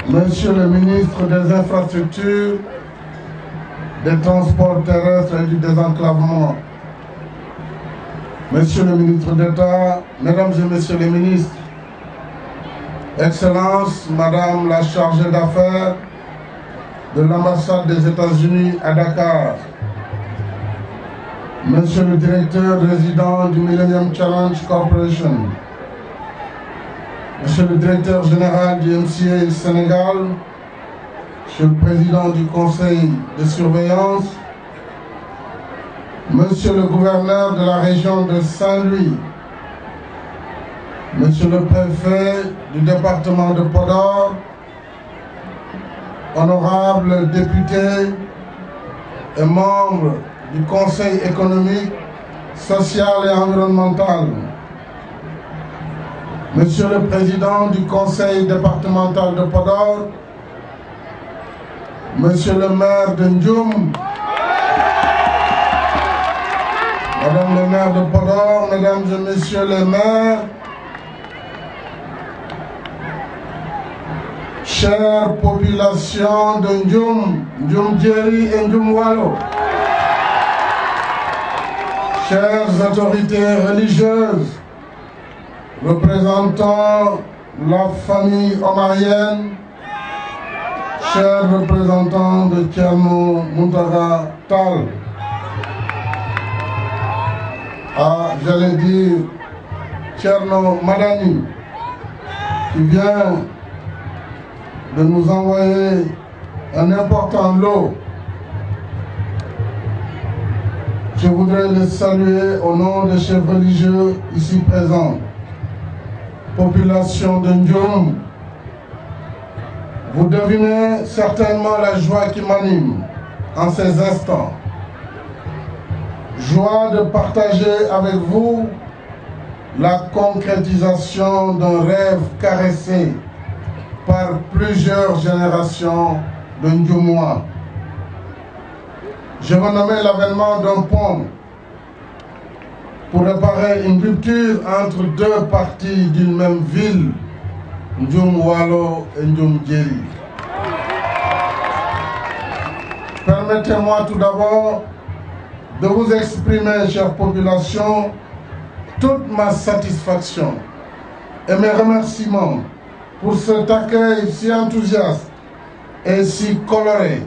Monsieur le ministre des Infrastructures, des Transports terrestres et du désenclavement, Monsieur le ministre d'État, Mesdames et Messieurs les ministres, Excellences, Madame la chargée d'affaires de l'ambassade des États-Unis à Dakar, Monsieur le directeur résident du Millennium Challenge Corporation, Monsieur le directeur général du MCA Sénégal, Monsieur le président du conseil de surveillance, Monsieur le gouverneur de la région de Saint-Louis, Monsieur le préfet du département de Podor, honorables députés et membres du Conseil économique, social et environnemental, Monsieur le président du Conseil départemental de Podor, Monsieur le maire de Ndioum, Madame le maire de Podor, Mesdames et Messieurs les maires, chère population de Ndioum, Ndioum-Djeri et Ndioum-Walo, chères autorités religieuses, représentant la famille omarienne, chers représentants de Thierno Mountaga Tall, j'allais dire Thierno Madani, qui vient de nous envoyer un important lot. Je voudrais les saluer au nom des chefs religieux ici présents. Population de Ndioum, vous devinez certainement la joie qui m'anime en ces instants. Joie de partager avec vous la concrétisation d'un rêve caressé par plusieurs générations de Ndioumouas. Je veux nommer l'avènement d'un pont pour réparer une rupture entre deux parties d'une même ville, Ndioum-Walo et Ndioum-Djeri. Permettez-moi tout d'abord de vous exprimer, chère population, toute ma satisfaction et mes remerciements pour cet accueil si enthousiaste et si coloré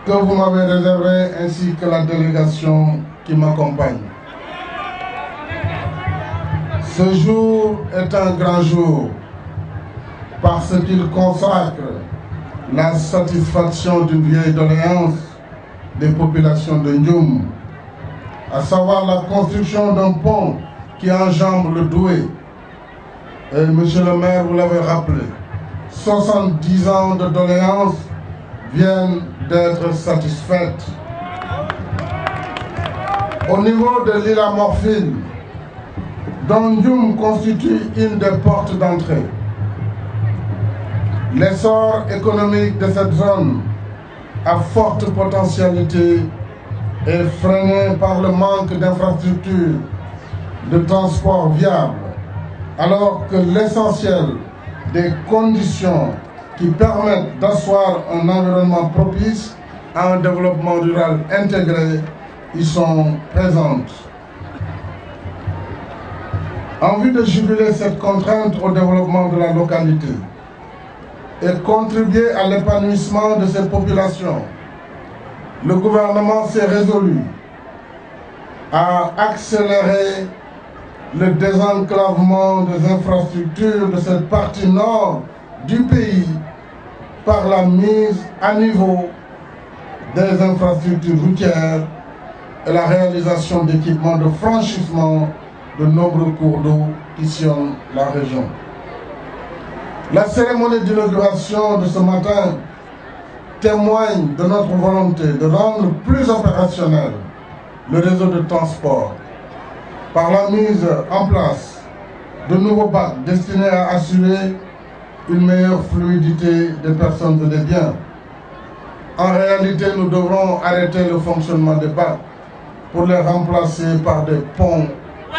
que vous m'avez réservé, ainsi que la délégation qui m'accompagne. Ce jour est un grand jour parce qu'il consacre la satisfaction d'une vieille doléance des populations de Ndioum, à savoir la construction d'un pont qui enjambe le Doué. Et monsieur le maire, vous l'avez rappelé, 70 ans de doléances viennent d'être satisfaites. Au niveau de l'île à Morphine, dont Ndioum constitue une des portes d'entrée, l'essor économique de cette zone à forte potentialité est freiné par le manque d'infrastructures de transport viables, alors que l'essentiel des conditions qui permettent d'asseoir un environnement propice à un développement rural intégré y sont présentes. En vue de juguler cette contrainte au développement de la localité et contribuer à l'épanouissement de ces populations, le gouvernement s'est résolu à accélérer le désenclavement des infrastructures de cette partie nord du pays par la mise à niveau des infrastructures routières et la réalisation d'équipements de franchissement de nombreux cours d'eau qui sillonnent la région. La cérémonie d'inauguration de ce matin témoigne de notre volonté de rendre plus opérationnel le réseau de transport par la mise en place de nouveaux bacs destinés à assurer une meilleure fluidité des personnes et des biens. En réalité, nous devrons arrêter le fonctionnement des bacs pour les remplacer par des ponts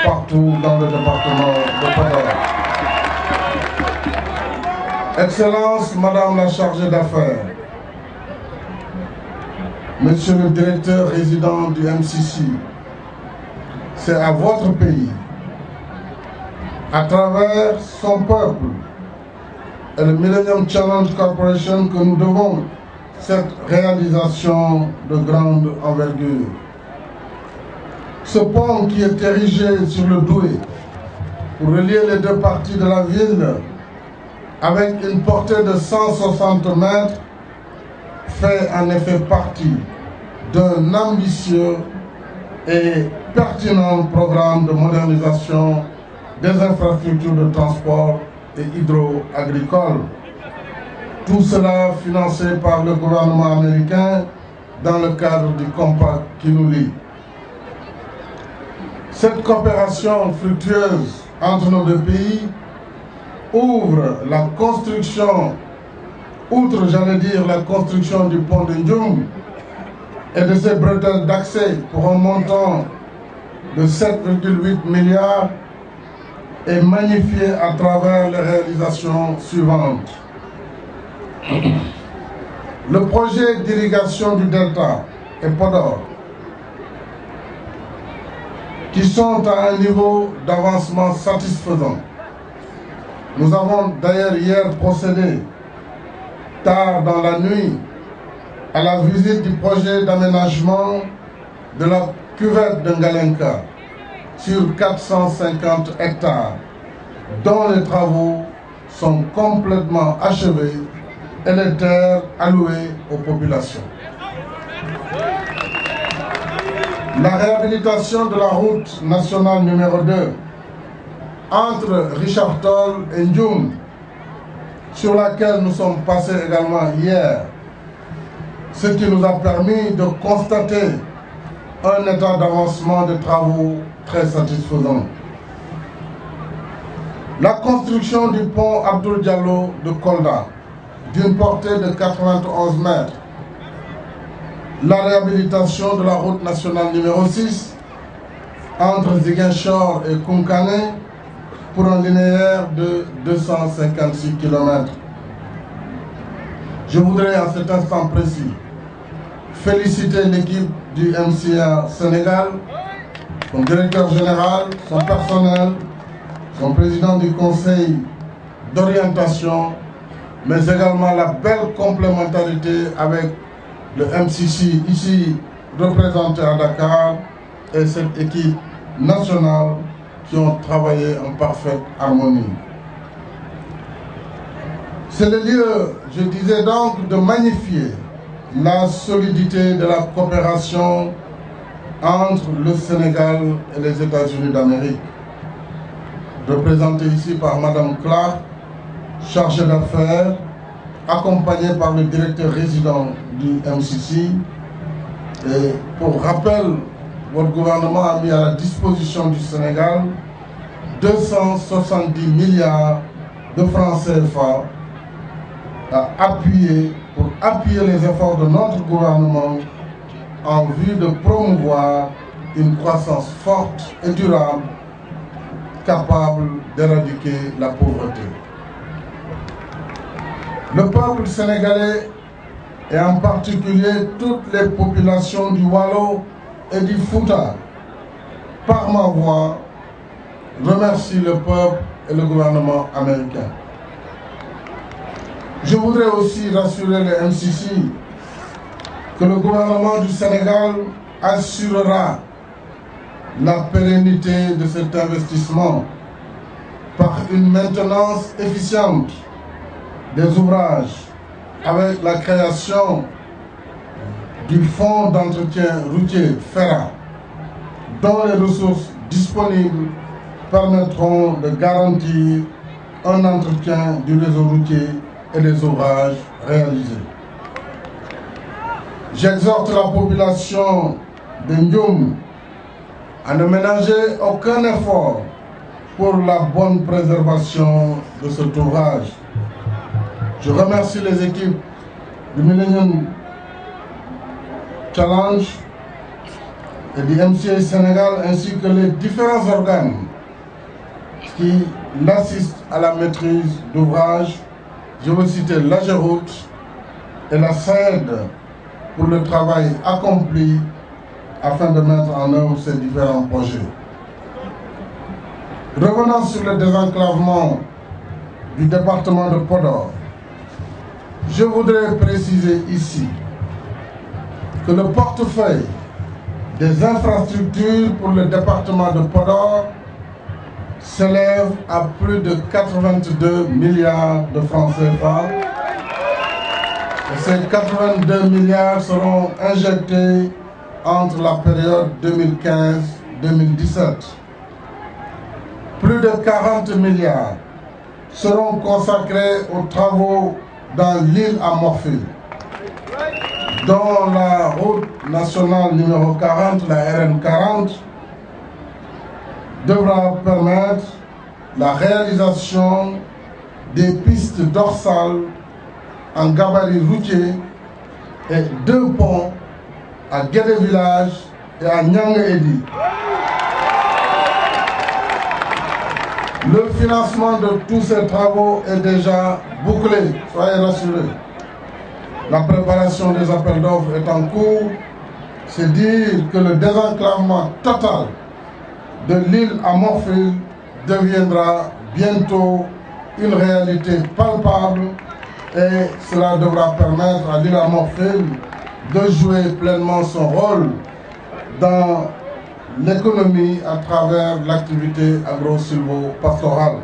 partout dans le département de Podor. Excellence, Madame la chargée d'affaires, Monsieur le directeur résident du MCC, c'est à votre pays, à travers son peuple et le Millennium Challenge Corporation, que nous devons cette réalisation de grande envergure. Ce pont qui est érigé sur le Doué pour relier les deux parties de la ville avec une portée de 160 mètres fait en effet partie d'un ambitieux et pertinent programme de modernisation des infrastructures de transport et hydro-agricoles. Tout cela financé par le gouvernement américain dans le cadre du compact qui nous lie. Cette coopération fructueuse entre nos deux pays ouvre la construction, outre j'allais dire la construction du pont de Ndioum et de ses bretelles d'accès pour un montant de 7,8 milliards, est magnifié à travers les réalisations suivantes. Le projet d'irrigation du Delta et Podor, qui sont à un niveau d'avancement satisfaisant. Nous avons d'ailleurs hier procédé, tard dans la nuit, à la visite du projet d'aménagement de la cuvette de Ngalenka sur 450 hectares, dont les travaux sont complètement achevés et les terres allouées aux populations. La réhabilitation de la route nationale numéro 2 entre Richard Toll et Ndioum, sur laquelle nous sommes passés également hier, ce qui nous a permis de constater un état d'avancement des travaux très satisfaisant. La construction du pont Abdoul Diallo de Kolda, d'une portée de 91 mètres. La réhabilitation de la route nationale numéro 6 entre Ziguinchor et Kounkané pour un linéaire de 256 km. Je voudrais à cet instant précis féliciter l'équipe du MCA Sénégal, son directeur général, son personnel, son président du conseil d'orientation, mais également la belle complémentarité avec le MCC ici représenté à Dakar et cette équipe nationale qui ont travaillé en parfaite harmonie. C'est le lieu, je disais donc, de magnifier la solidité de la coopération entre le Sénégal et les États-Unis d'Amérique, représentée ici par Madame Clark, chargée d'affaires, accompagnée par le directeur résident du MCC. Et pour rappel, votre gouvernement a mis à la disposition du Sénégal 270 milliards de francs CFA pour appuyer les efforts de notre gouvernement en vue de promouvoir une croissance forte et durable capable d'éradiquer la pauvreté. Le peuple sénégalais et en particulier toutes les populations du Wallo et du Fouta, par ma voix, remercie le peuple et le gouvernement américain. Je voudrais aussi rassurer les MCC que le gouvernement du Sénégal assurera la pérennité de cet investissement par une maintenance efficiente des ouvrages avec la création du fonds d'entretien routier FERA, dont les ressources disponibles permettront de garantir un entretien du réseau routier et des ouvrages réalisés. J'exhorte la population de Ndioum à ne ménager aucun effort pour la bonne préservation de cet ouvrage. Je remercie les équipes du Millennium Challenge et du MCA Sénégal ainsi que les différents organes qui l'assistent à la maîtrise d'ouvrage Je veux citer l'AGEROUTE et la SAED pour le travail accompli afin de mettre en œuvre ces différents projets. Revenant sur le désenclavement du département de Podor, je voudrais préciser ici que le portefeuille des infrastructures pour le département de Podor s'élève à plus de 82 milliards de francs CFA. Et ces 82 milliards seront injectés entre la période 2015-2017. Plus de 40 milliards seront consacrés aux travaux dans l'île à Morphil, dont la route nationale numéro 40, la RN 40, devra permettre la réalisation des pistes dorsales en gabarit routier et 2 ponts à Guédé Village et à Nyanga-Edi. Le financement de tous ces travaux est déjà bouclé, soyez rassurés. La préparation des appels d'offres est en cours. C'est dire que le désenclavement total de l'île à Morphil deviendra bientôt une réalité palpable et cela devra permettre à l'île à Morphil de jouer pleinement son rôle dans l'économie à travers l'activité agro-silvo-pastorale.